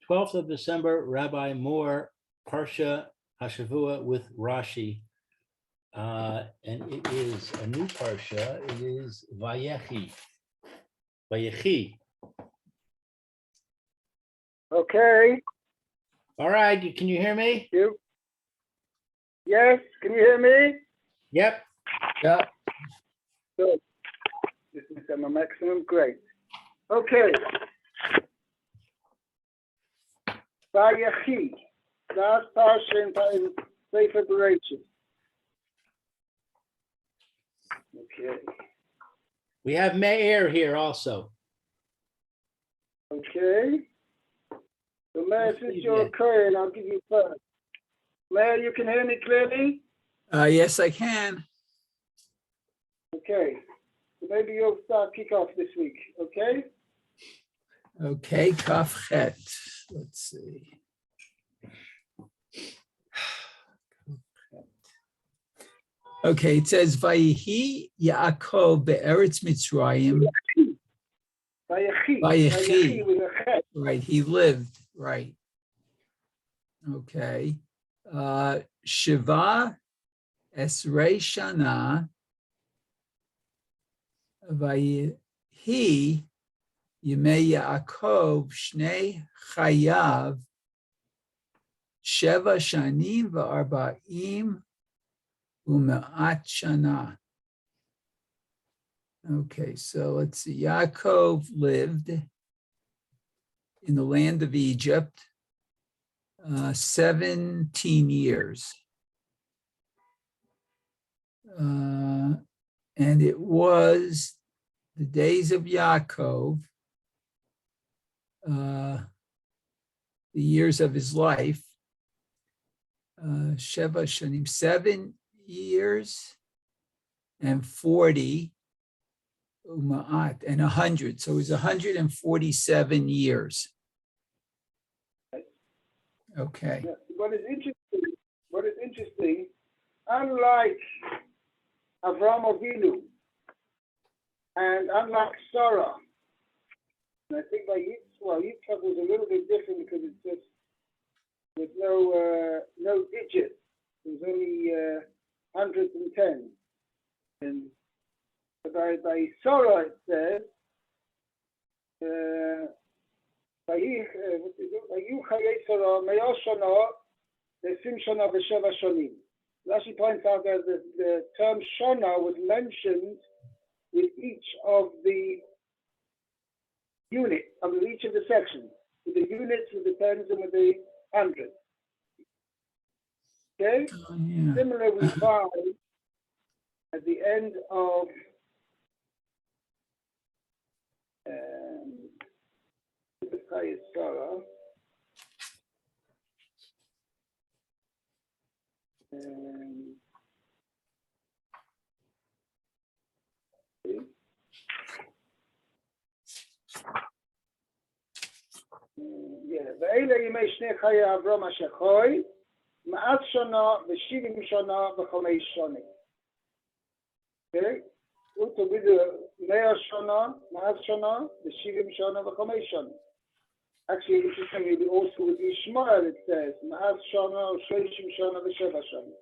12th of December, Rabbi Moore, Parsha Hashavua with Rashi. And it is a new Parsha. It is Veyechi. Veyechi. Okay. All right. Can you hear me? Yes. Can you hear me? Yep. Yep. Good. This is my maximum. Great. Okay. Veyechi. Last Parsha in Sefer Veyechi. Okay. We have Meir here also. Okay. So Meir, since you're occurring, I'll give you first. Meir, you can hear me clearly? Yes, I can. Okay. So maybe you'll start kick off this week, okay? Okay, Kaf Chet. Let's see. Okay, it says Vayihi Yaakov be'eretz Mitzrayim. Vayechi. Vayechi. With a chet. Right, he lived. Right. Okay. Shiva Esrei Shana Vayihi Yimei Yaakov Shnei Chayav Sheva Shanim V'Arba'im U'Me'at Shana. Okay, so let's see. Yaakov lived in the land of Egypt 17 years. And it was the days of Yaakov, the years of his life, Sheva Shanim, 7 years and 40, Uma'at, and 100. So it was 147 years. Okay. Yeah. What is interesting, unlike Avraham Avinu and unlike Sarah, and I think by Yitzchak was a little bit different because it's just with no digits. It was only hundreds and tens. And by Sarah it says, Rashi points out that the term Shona was mentioned with each of the units, of each of the sections, with the units, with the tens, and with the hundreds. Okay? Oh, yeah. Similarly, we find at the end of Sarah, ואלה ימי שני חיי אברהם אשר חי, מעט שנה ו70 שנה ו5 שנה. Okay? הוא תגיד 100 שנה, מעט שנה ו70 שנה ו5 שנה. Actually, interestingly, also with Ishmael it says, Ma'az Shana, Shoshim Shana, V'Sheva Shana.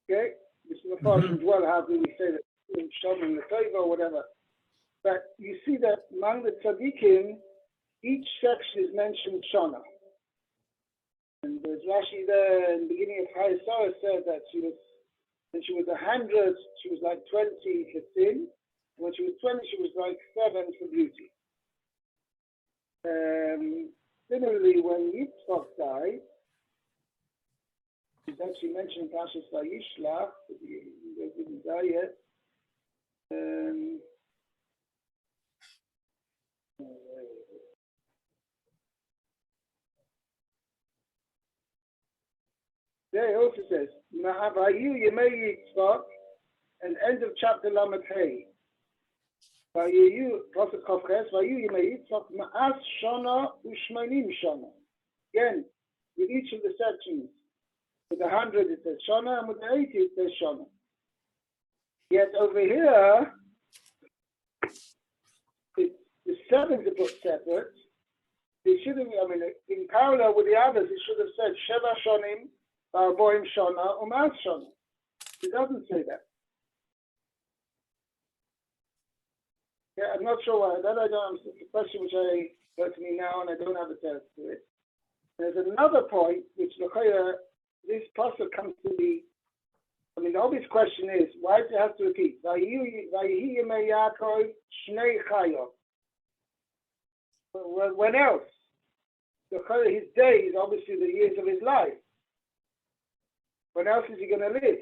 Okay? This is the part as well, how do we say that, Shana and Latova or whatever. But you see that among the tzaddikim, each section is mentioned Shana. And there's Rashi there in the beginning of Hashavua said that when she was 100, she was like 20 for sin. When she was 20, she was like 7 for beauty. Similarly, when Yitzchak died, it's actually mentioned in Parsha Vayishlach, but he didn't die yet. There it also says, Ma'avayu Yemei Yitzchak, and end of chapter Lamed Hey. Vayu, Prophet Chavches, Vayu Yemei Yitzchak, Ma'as Shana Ushmanim Shana. Again, with each of the sections, with the 100 it says Shana, and with the 80 it says Shana. Yet over here, the sevens are put separate, He should have, I mean, in parallel with the others, he should have said, Sheva Shonim, Boim Shona, Umas Shona. He doesn't say that. Yeah, I'm not sure why. That I don't, it's a question which occurred to me now, and I don't have a answer to it. There's another point, which this pasuk comes to be. I mean, the obvious question is, why does it have to repeat? Vayehi yemei Yaakov shnei chayot. When else? His days, obviously the years of his life. When else is he going to live?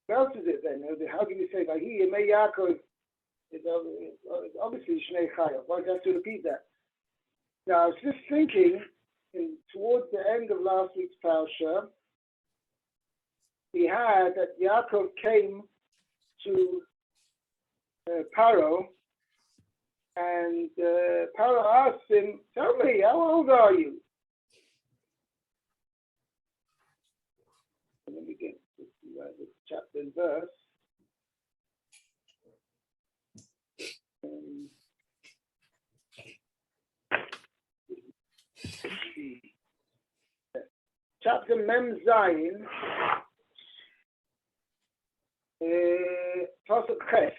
What else is it then? How can you say Vayehi yemei Yaakov? It's obviously shnei chayot. Why do you have to repeat that? Now, I was just thinking, towards the end of last week's Parsha, we had that Yaakov came to Paro, and Paro asked him, tell me, how old are you? Let me get the chapter and verse. Chapter Mem Zayin, Pasuk Ches.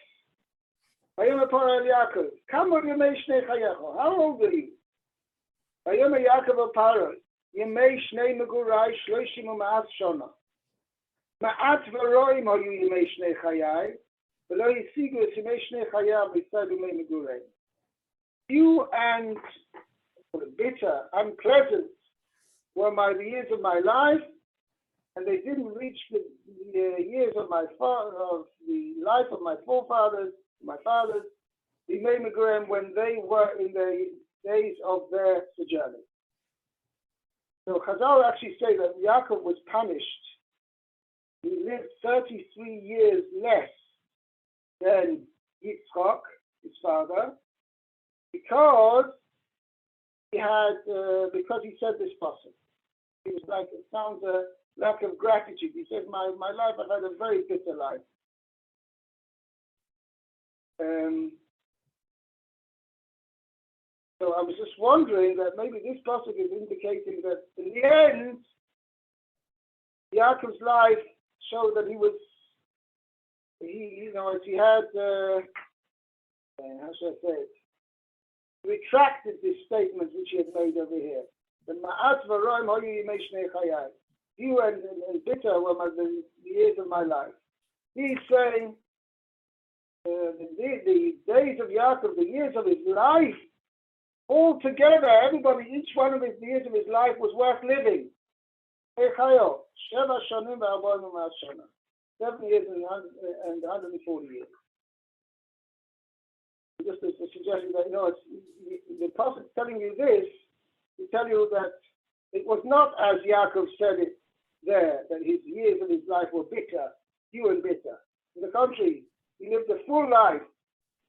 Vayomer Paro el Yaakov, Kamo yemei shnei chayecho. How old are you? Vayomer Yaakov el Paro, yemei shnei megurai shloshim u'ma'at shona. Ma'at v'roim hayu yemei shnei chayai, v'lo yisigu es yemei shnei chayai b'tzad yemei megurai. Few and bitter, unpleasant were the years of my life, and they didn't reach the years of the life of my forefathers, my fathers, when they were in the days of their sojourning. So Chazal actually say that Yaakov was punished. He lived 33 years less than Yitzchak, his father, because he said this pasuk. He was like, it sounds a lack of gratitude. He said, my life, I've had a very bitter life. So I was just wondering that maybe this pasuk is indicating that in the end, Yaakov's life showed that he had, how should I say it? Retracted this statement which he had made over here. The ma'at v'roim hoyu yemei shnei chayai. Few and bitter were the years of my life. He's saying the days of Yaakov, the years of his life, all together, everybody, each one of the years of his life was worth living. 7 years and 140 years. Just a suggestion that, the prophet telling you this, to tell you that it was not as Yaakov said it there, that his years of his life were bitter, few and bitter. To the contrary, he lived a full life.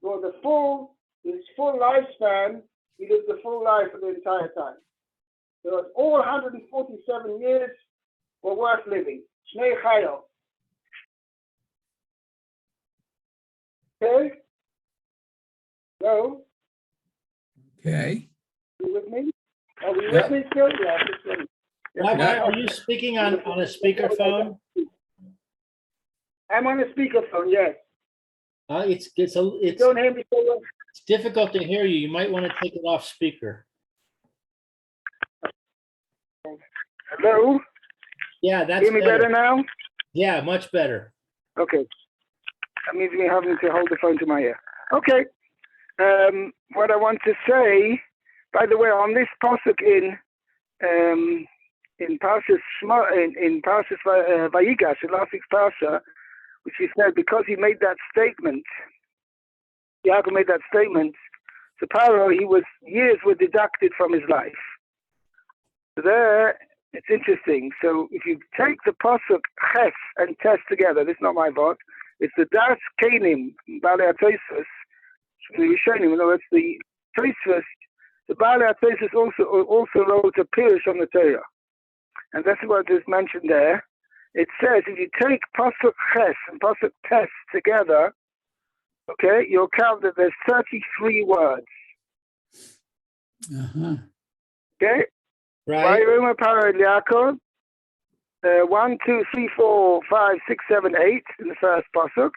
For his full lifespan, he lived the full life for the entire time. So all 147 years were worth living. Shnei Chayo. Okay? So, Okay. you with me? Are we with me still? Yeah, just with me. Rabbi, are you speaking on a speakerphone? I'm on a speakerphone, yes. It's Don't hear me so well. It's difficult to hear you. You might want to take it off speaker. Hello? Yeah, that's Hear me better now? Yeah, much better. Okay. That means me having to hold the phone to my ear. Okay. What I want to say, by the way, on this pasuk in Parsha Vayigash, in last week's Parsha, which he said because he made that statement, Yaakov made that statement, so Paro, years were deducted from his life. So there, it's interesting. So if you take the pasuk Ches and Tes together, this is not my vote, it's the Das Kenim, Balei HaTosfos, the Rishonim, in other words, the Tosfos, the Balei HaTosfos also wrote a Pirush on the Torah. And that's what is mentioned there. It says, if you take Pasuk Ches and Pasuk Tes together, okay, you'll count that there's 33 words. Uh-huh. Okay? Right. Vayiruma Paro Yaakov. 1, 2, 3, 4, 5, 6, 7, 8 in the first pasuk.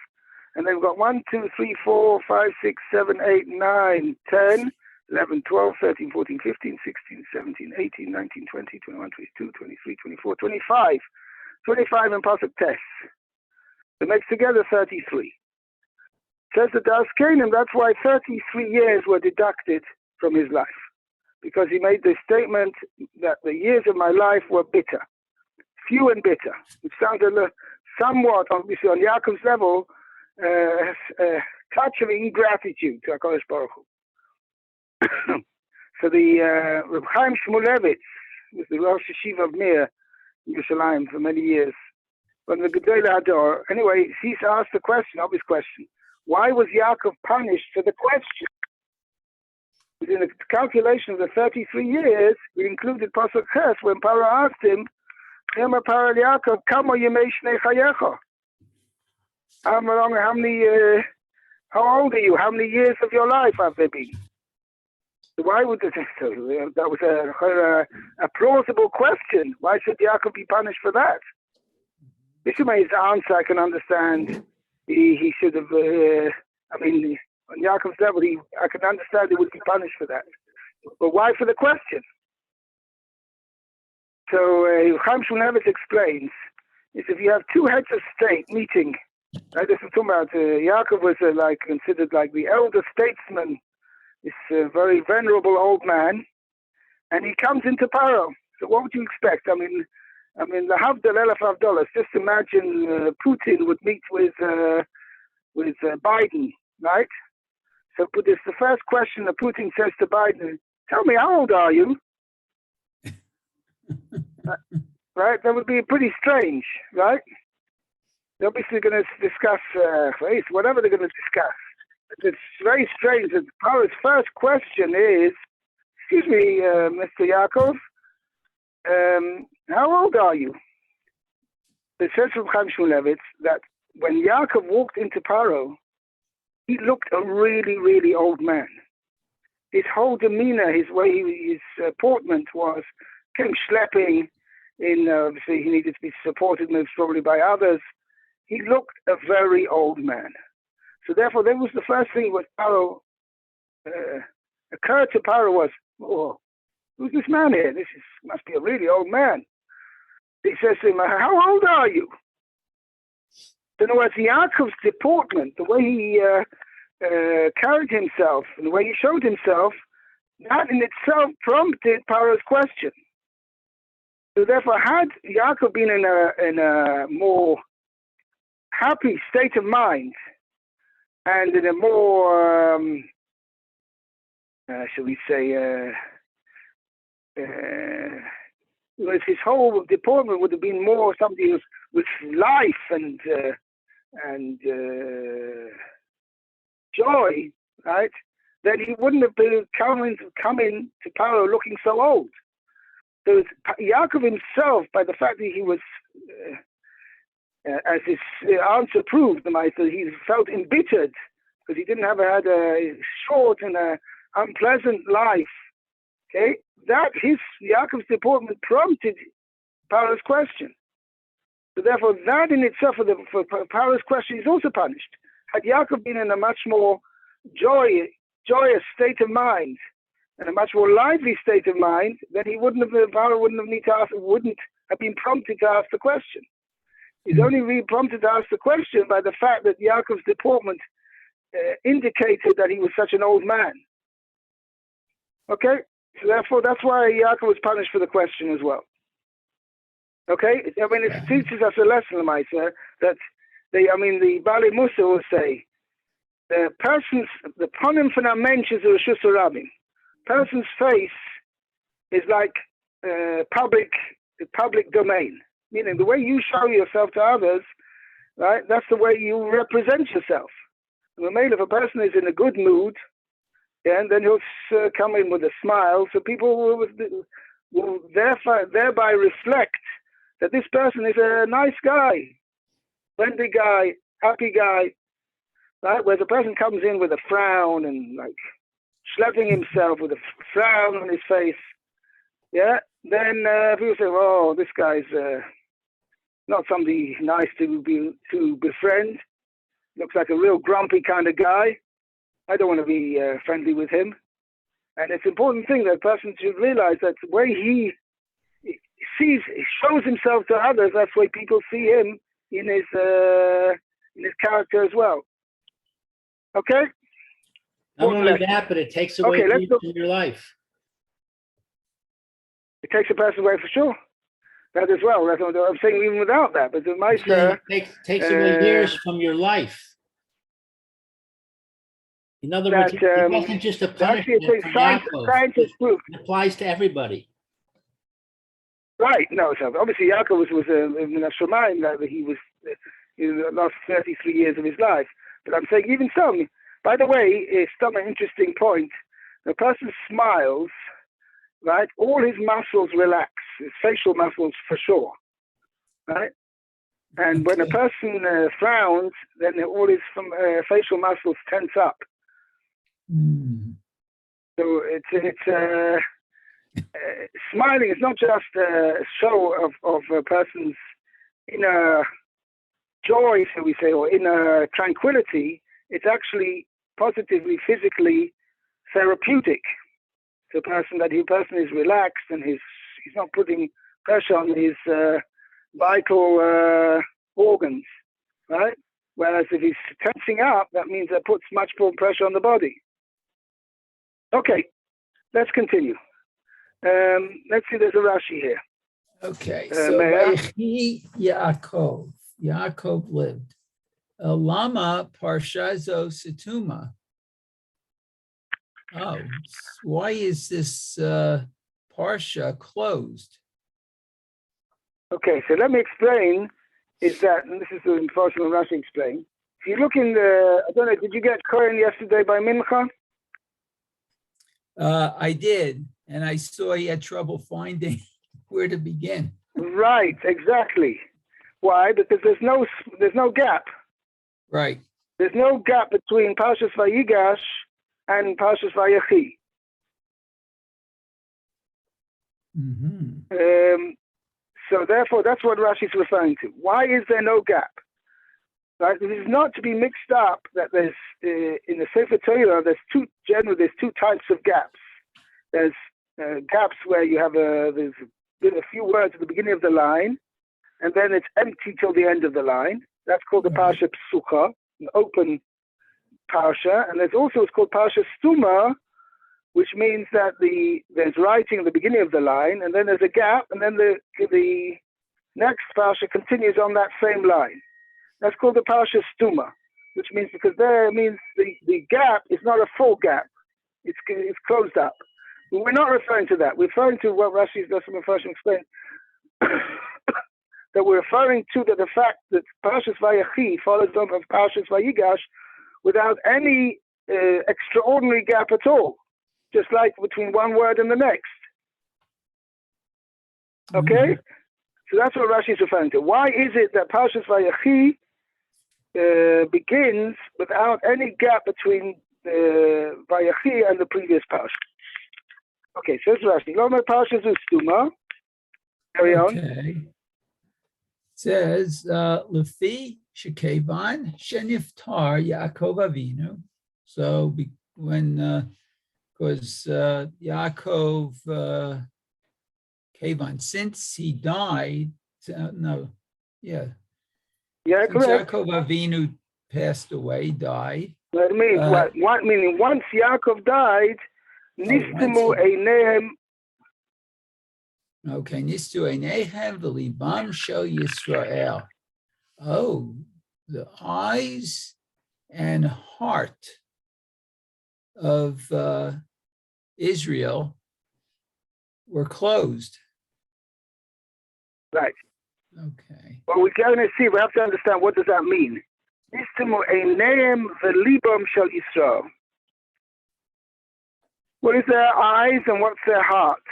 And then we've got 1, 2, 3, 4, 5, 6, 7, 8, 9, 10, 11, 12, 13, 14, 15, 16, 17, 18, 19, 20, 21, 22, 23, 24, 25. 25 in pasuk Tes. It makes together 33. Says the Das Kanim, that's why 33 years were deducted from his life. Because he made the statement that the years of my life were bitter. Few and bitter. It sounded somewhat, obviously, on Yaakov's level, a touch of ingratitude to HaKadosh Baruch Hu. So the Reb Chaim Shmulevitz was the Rosh Yeshiva of Mir in Yerushalayim for many years. From the Gedolei Hador. Anyway, he's asked the question, obvious question. Why was Yaakov punished for the question? In the calculation of the 33 years, we included Pasuk Ches when Paro asked him, how old are you? How many years of your life have there been? So why would that was a plausible question. Why should Yaakov be punished for that? This is his answer. I can understand. He should have. On Yaakov's level, I can understand he would be punished for that. But why for the question? So Chaim Shmulevitz explains is if you have two heads of state meeting, right? This is talking about Yaakov was considered like the elder statesman, this very venerable old man, and he comes into Paro. So what would you expect? I mean, the Havdal Elef Havdalas. Just imagine Putin would meet with Biden, right? So this the first question that Putin says to Biden: "Tell me, how old are you?" Right? That would be pretty strange, right? They're obviously going to discuss race, whatever they're going to discuss. It's very strange that Paro's first question is, "Excuse me, Mr. Yaakov, how old are you?" It says from Chaim Shmulevitz that when Yaakov walked into Paro, he looked a really, really old man. His whole demeanor, his way, his portment came schlepping in, obviously he needed to be supported most probably by others. He looked a very old man. So therefore, that was the first thing what Paro occurred to Paro was, oh, who's this man here? Must be a really old man. He says to him, how old are you? In other words, Yaakov's deportment, the way he carried himself, and the way he showed himself, that in itself prompted Paro's question. So therefore, had Yaakov been in a more happy state of mind, and in a more, shall we say, his whole deportment would have been more something with life and joy, right? Then he wouldn't have been coming to Paro looking so old. So Yaakov himself, by the fact that he was, as his answer proved, he felt embittered because he didn't had a short and a unpleasant life. Okay, that Yaakov's deportment prompted Paro's question. So therefore, that in itself for Paro's question is also punished. Had Yaakov been in a much more joyous state of mind and a much more lively state of mind, then Paro wouldn't have been prompted to ask the question. He's only really prompted to ask the question by the fact that Yaakov's deportment indicated that he was such an old man. Okay, so therefore that's why Yaakov was punished for the question as well. Okay, it teaches us a lesson, Lamaisa, that the Bali Musa will say, the ponim von a mensch is a reshus harabim. Person's face is like public domain, meaning the way you show yourself to others, right? That's the way you represent yourself. If a person is in a good mood, and then he'll come in with a smile, so people will thereby reflect that this person is a nice guy, friendly guy, happy guy, right? Whereas a person comes in with a frown and schlepping himself with a frown on his face, yeah, then people say, "Oh, this guy's not somebody nice to befriend. Looks like a real grumpy kind of guy. I don't want to be friendly with him." And it's an important thing that a person should realize that the way he shows himself to others, that's the way people see him in his character as well. Okay? Not Important only lesson. that, but it takes away Okay, let's people go. from your life. It takes a person away for sure. That as well. That's what I'm saying, even without that. But the Meister, It takes away years from your life. In other words, it wasn't just a actually, punishment for Yaakov. scientists prove. It applies to everybody. Right. No, so obviously Yaakov was in a Shemaim that he was in the last 33 years of his life. But I'm saying even so, by the way, it's still an interesting point. The person smiles, right? All his muscles relax, his facial muscles for sure, right? And when a person frowns, then all his facial muscles tense up. So it's smiling is not just a show of a person's inner joy, so we say, or inner tranquility. It's actually positively, physically therapeutic. So the person is relaxed and he's not putting pressure on his vital organs, right? Whereas if he's tensing up, that means that puts much more pressure on the body. Okay, let's continue. Let's see, there's a Rashi here. Okay, so Veyechi Yaakov. Yaakov lived. Lama Parsha zo Situma. Oh, why is this Parsha closed? Okay, so let me explain. Is that, and this is the important Rashi explain. If you look in the, I don't know, did you get Kohen yesterday by Mincha? I did, and I saw he had trouble finding where to begin. Right, exactly. Why? Because there's no gap. Right. There's no gap between Parshas Vayigash and Parshas Vayechi. So therefore, that's what Rashi is referring to. Why is there no gap? Right? It is not to be mixed up that there's in the Sefer Torah there's two types of gaps. There's gaps where you have there's a few words at the beginning of the line, and then it's empty till the end of the line. That's called the Parsha Psucha, an open Parsha, and there's also it's called Parsha Stuma, which means that there's writing at the beginning of the line, and then there's a gap, and then the next Parsha continues on that same line. That's called the Parsha Stuma, which means because there means the gap is not a full gap. It's closed up. But we're not referring to that. We're referring to what Rashi does from first explain. That we're referring to the fact that Parshas Vayechi follows on of Parshas Vayigash without any extraordinary gap at all, just like between one word and the next. Okay? So that's what Rashi is referring to. Why is it that Parshas Vayechi begins without any gap between Vayechi and the previous Parsha? Okay, so it's Rashi. Loma Parsha Stuma. Carry on. Okay. It says, Lefi Shekevan Sheniftar Yaakov Avinu. So because Yaakov Kevan, since he died, Yeah, since correct. Yaakov Avinu passed away, died. That means what? Meaning once Yaakov died, Nistimu Einehem. Okay, Nistu Einehem v'libam shel Yisrael. Oh, the eyes and heart of Israel were closed. Right. Okay. Well, we're going to see. We have to understand what does that mean. Nistimu Einehem v'libam shel Yisrael. What is their eyes and what's their heart?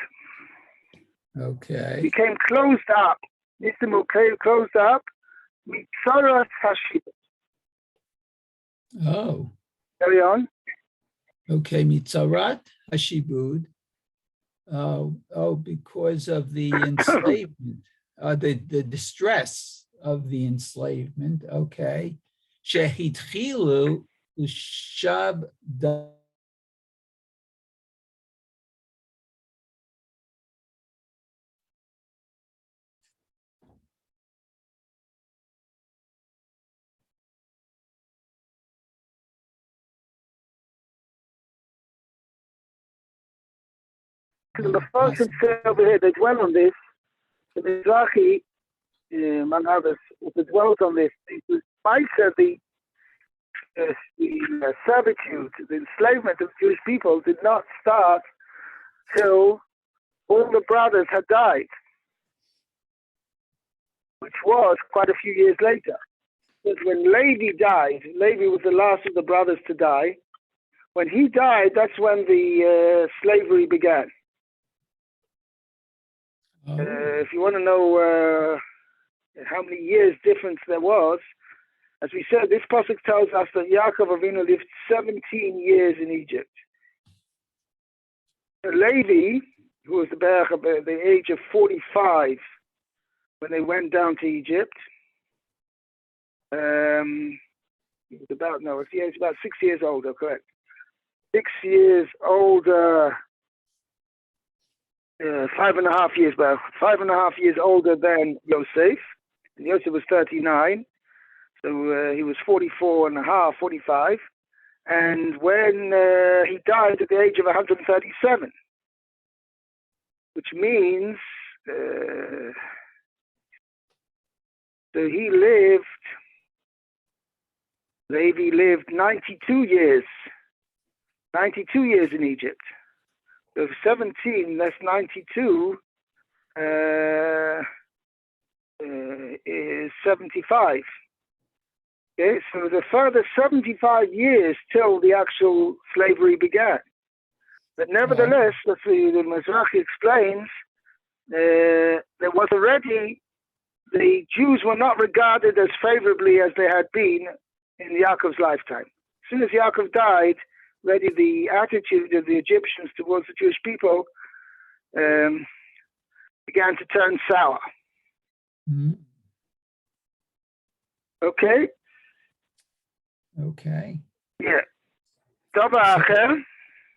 Okay. Became closed up. Nistimu closed up. Mitzaras Hashib. Oh. Carry on. Okay, Mitzarat Hashibud. Because of the enslavement, the distress of the enslavement. Okay. Shehitchilu Ushab da. The person over here, they dwell on this. The Mizrahi, among others, who dwelt on this. The servitude, the enslavement of Jewish people did not start till all the brothers had died, which was quite a few years later. But when Levi died, Levi was the last of the brothers to die. When he died, that's when the slavery began. If you want to know how many years difference there was, as we said, this pasuk tells us that Yaakov Avinu lived 17 years in Egypt. Levi, who was the age of 45 when they went down to Egypt, he was about 6 years older, correct? 6 years older, 5.5 years, about 5.5 years older than Yosef. And Yosef was 39, so he was 44.5, 45. And when he died at the age of 137, which means so Levi lived 92 years in Egypt. So 17 less 92 is 75. Okay, so the further 75 years till the actual slavery began. But nevertheless, the Mizrahi explains, there was already, the Jews were not regarded as favorably as they had been in Yaakov's lifetime. As soon as Yaakov died, already the attitude of the Egyptians towards the Jewish people began to turn sour. Mm-hmm. Okay? Okay. Yeah. Davar acher.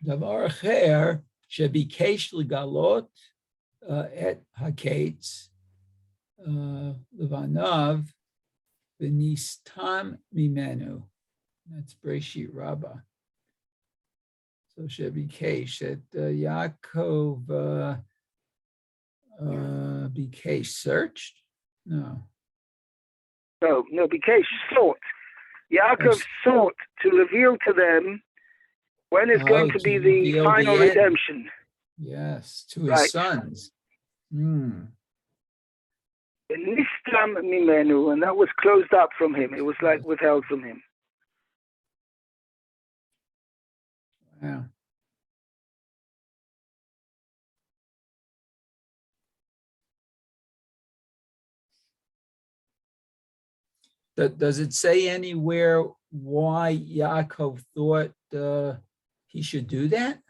Davar acher shebikesh legalot et haketz levanav v'nistam mimenu. That's Breshit Rabbah. So shebikesh that Yaakov bikesh searched? No, bikesh sought. Yaakov sought to reveal to them when is going to be the final redemption. Yes, to his sons. Nistam mimenu, and that was closed up from him. It was like withheld from him. Wow. Does it say anywhere why Yaakov thought he should do that?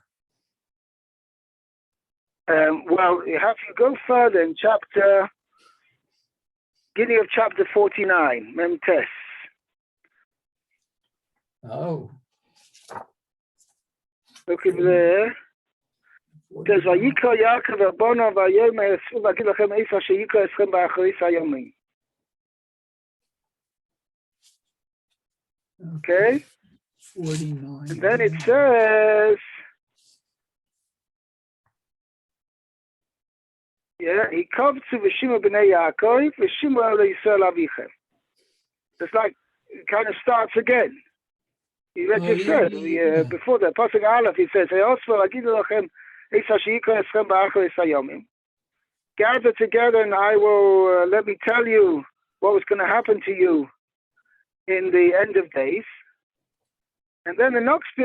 Well, you have to go further in beginning of chapter 49, Memtes. Oh. Look in there. It says, Vayikra Yaakov Abona Vayom Esu Vagid Lachem Eisa Sheyikra Eschem Ba'acharis Hayomim. Okay? 49. And then it says, he comes to V'shima b'nei Yaakov, V'shima Yisrael Avichem. It's like, it kind of starts again. You just said, before the Pasuk Aleph, he says, gather together and I will, let me tell you what was going to happen to you in the end of days. And then the next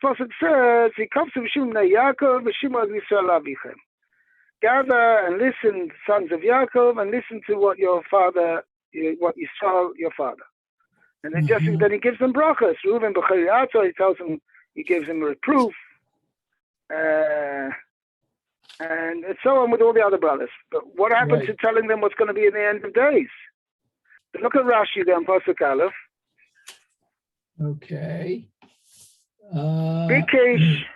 Pasuk says, he comes to V'shima b'nei Yaakov, V'shima Yisrael Avichem. Gather and listen, sons of Yaakov, and listen to what your father, what Yisrael, your father. And then then he gives them brachas. Reuven b'chayyato, he tells them, he gives them a reproof, and so on with all the other brothers. But what happened to telling them what's going to be in the end of days? Look at Rashi there on Pasuk Aleph. Okay. Bikesh.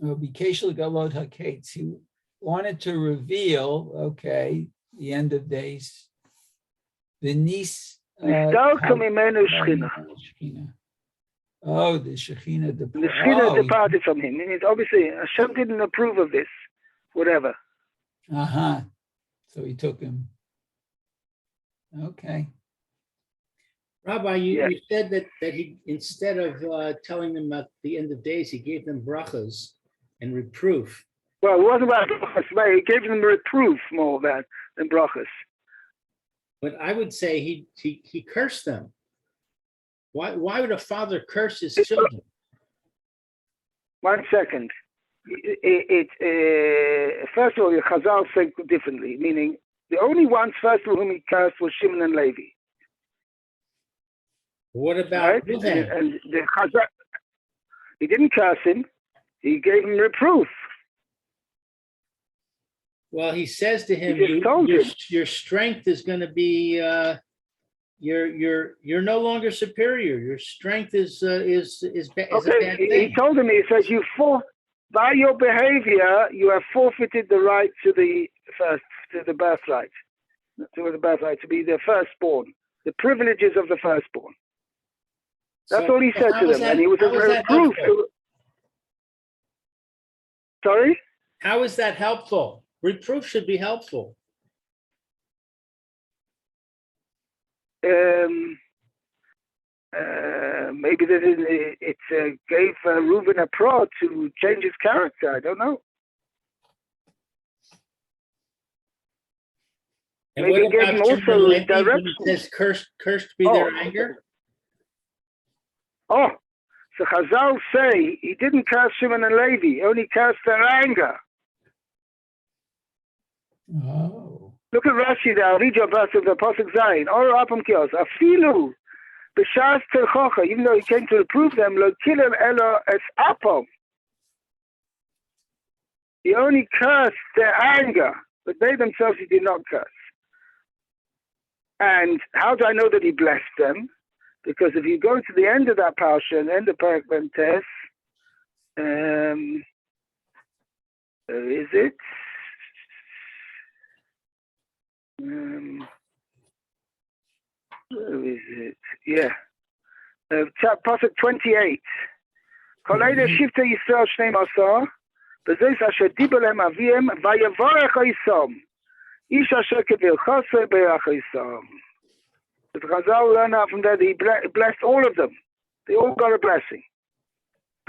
Bikesh l'galot haketz. He wanted to reveal, okay, the end of days. V'nis. Nistalka mimenu Shechina. Oh, the Shechina departed. The Shechina departed from him. Meaning, obviously, Hashem didn't approve of this, whatever. So he took him. Okay. Rabbi, you said that he, instead of telling them at the end of days, he gave them brachas and reproof. Well, it wasn't about brachas. He gave them reproof more than brachas. But I would say he cursed them. Why would a father curse his children? 1 second. First of all, the Chazal said differently, meaning the only ones, first of all, whom he cursed was Shimon and Levi. What about Reuven? And the Chazal, he didn't curse him. He gave him reproof. Well, he says to him, your strength is going to be, you're no longer superior. Your strength is a bad thing. He told him, he says, by your behavior, you have forfeited the right to the birthright, to be the firstborn, the privileges of the firstborn. That's all he said to them, and he was a reproof. Sorry? How is that helpful? Reproof should be helpful. Maybe it gave Reuben a prod to change his character. I don't know. And maybe what about gave him also direction. It says cursed be their anger? Oh, so Chazal say he didn't curse Shimon and Levi, he only cursed their anger. Oh. Look at Rashi there. I'll read your verse of the Pasuk Zayin. Or Apam Kios. Afilu b'shas terchocha. Even though he came to reprove them, lo kilel elo es apam. He only cursed their anger, but they themselves he did not curse. And how do I know that he blessed them? Because if you go to the end of that Parsha, and end of Parak Bentes, where is it? Where is it? Yeah. Pasuk 28. Kolei shifta Yisrael shnei masar, b'zeis asher diber lehem aviem, vayavarech ha'isam. Ish asher kevilchasei be'ach ha'isam. The Chazal learned out from that he blessed all of them. They all got a blessing.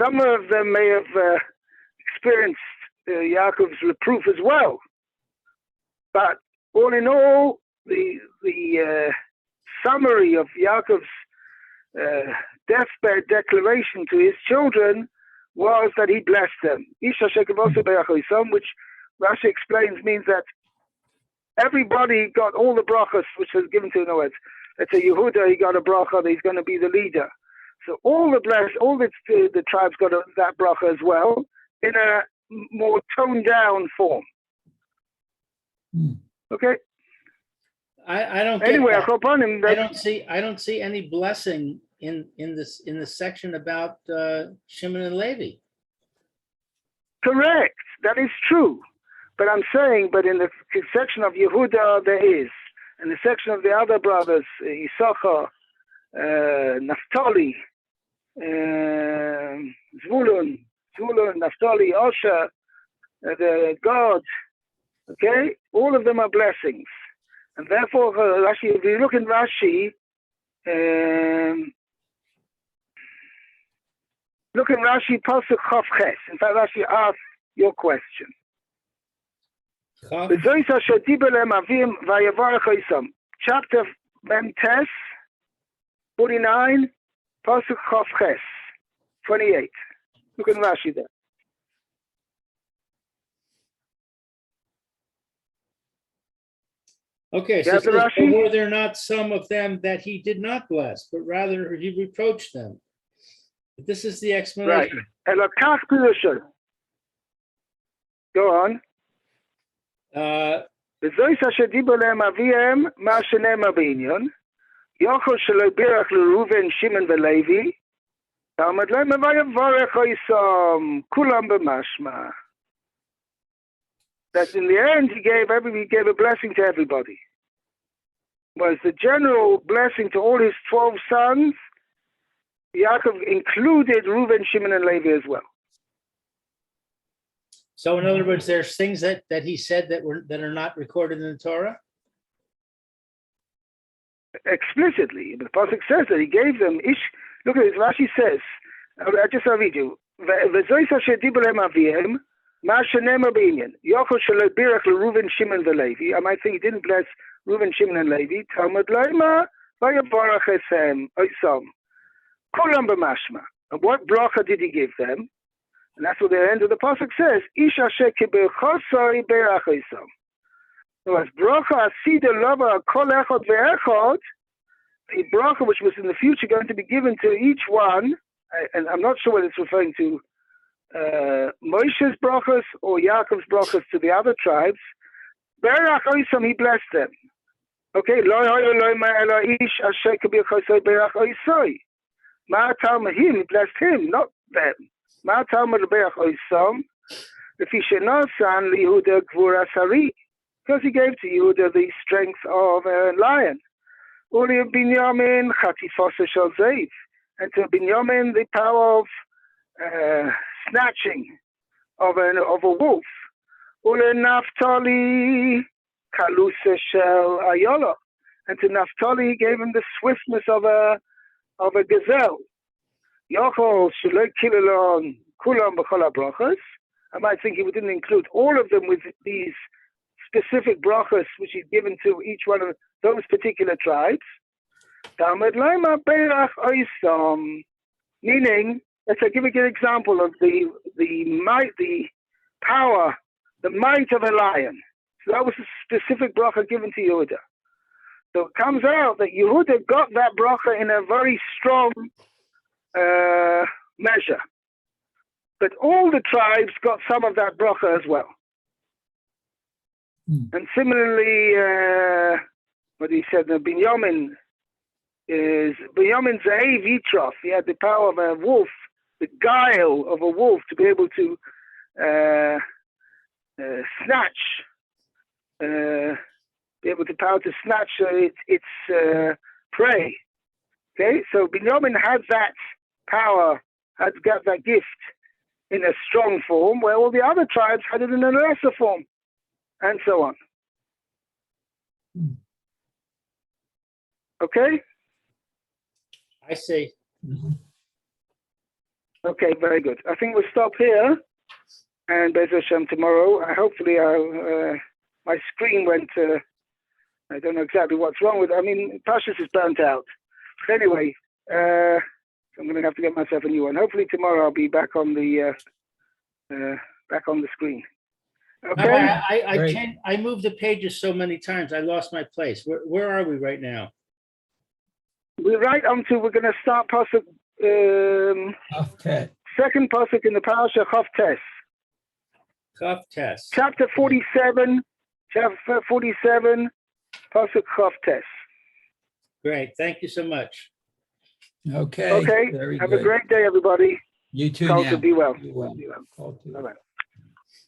Some of them may have experienced Yaakov's reproof as well. But all in all, the summary of Yaakov's deathbed declaration to his children was that he blessed them. Which Rashi explains means that everybody got all the brachas which was given to Noah. Let's say Yehuda, he got a bracha that he's going to be the leader. So all the tribes got that bracha as well in a more toned down form. Okay. I don't. Anyway, I don't see any blessing in the section about Shimon and Levi. Correct. That is true. But I'm saying, in the section of Yehuda there is. In the section of the other brothers, Issachar, Naphtali, Zvulun, Naphtali, Osher, the God, okay? All of them are blessings. And therefore, Rashi, if you look in Rashi, Pasuk Chof Ches. In fact, Rashi asked your question. Chapter Mem-Tes, 49, Pasuk Chof Ches, 28. Look in Rashi there. Okay, so were there not some of them that he did not bless, but rather he reproached them? This is the Right. explanation. Elokach Pirusha. Go on. וזויס אשר דיבר להם אביהם, מה שנאמר בעניין, יוכל שלא בירך לראובן, שמעון ולוי, תלמד להם ויברך איסם, כולם במשמע. That in the end he gave a blessing to everybody. Was the general blessing to all his 12 sons. Yaakov included Reuben, Shimon, and Levi as well. So in other words, there's things that he said that are not recorded in the Torah? Explicitly. The Pasuk says that he gave them, look at this, Rashi says, I'll read you. וזויס אשר דיבר להם אביהם, מה שנאמר בעניין, יוכל שלא בירך לראובן, שמעון ולוי. I might think he didn't bless Reuben, Shimon, and Levi. תלמד למה, ויברך איסם. כולם במשמע. What bracha did he give them? And that's what the end of the pasuk says. Ish asher kiberchosai berach isam. So as bracha asida lava kol echad ve'echad, the bracha which was in the future going to be given to each one, and I'm not sure whether it's referring to Moshe's brachas or Yaakov's brachas to the other tribes. Berach isam, he blessed them. Okay, lo hoyo ma ela ish asher kiberchosai berach isai. Ma him, he blessed him, not them. Ma talmud leberach oisam, lefi shenosan liYehuda gvura sari, because he gave to Yehuda the strength of a lion. Uli Binyamin chatifasa shel zeiv, and to Binyamin the power of snatching of a wolf. Uli Naphtali kalusa shel ayola, and to Naphtali he gave him the swiftness of a gazelle. Yochol shelo kilelon kulam b'chol brachas. I might think he didn't include all of them with these specific brachas which he'd given to each one of those particular tribes. Talmud laima berach oisam, meaning, let's give a good example of the might, the power, the might of a lion. So that was a specific bracha given to Yehuda. So it comes out that Yehuda got that bracha in a very strong measure. But all the tribes got some of that bracha as well. And similarly, what he said, Binyamin Ze'ev Yitrof. He had the power of a wolf, the guile of a wolf to be able to snatch, be able to power to snatch its prey. Okay, so Binyamin had that power, had got that gift in a strong form, where all the other tribes had it in a lesser form, and so on. Okay? I see. Okay, very good. I think we'll stop here, and Be'ez Hashem tomorrow. Hopefully, my screen went. I don't know exactly what's wrong with it. I mean, Parsha is burnt out. But anyway, I'm going to have to get myself a new one. Hopefully tomorrow I'll be back on the screen. Okay. I moved the pages so many times. I lost my place. Where are we right now? We're right on to. We're going to start pasuk. Second pasuk in the Parsha Chav Tes. Chav Tes. Chapter 47. Chapter 47. Pasuk Chav Tes. Great. Thank you so much. Okay. Okay. Have a great day, everybody. You too. Call to be well. Be well. Bye-bye.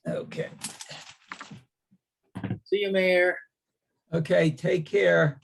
Okay. See you, Mayor. Okay. Take care.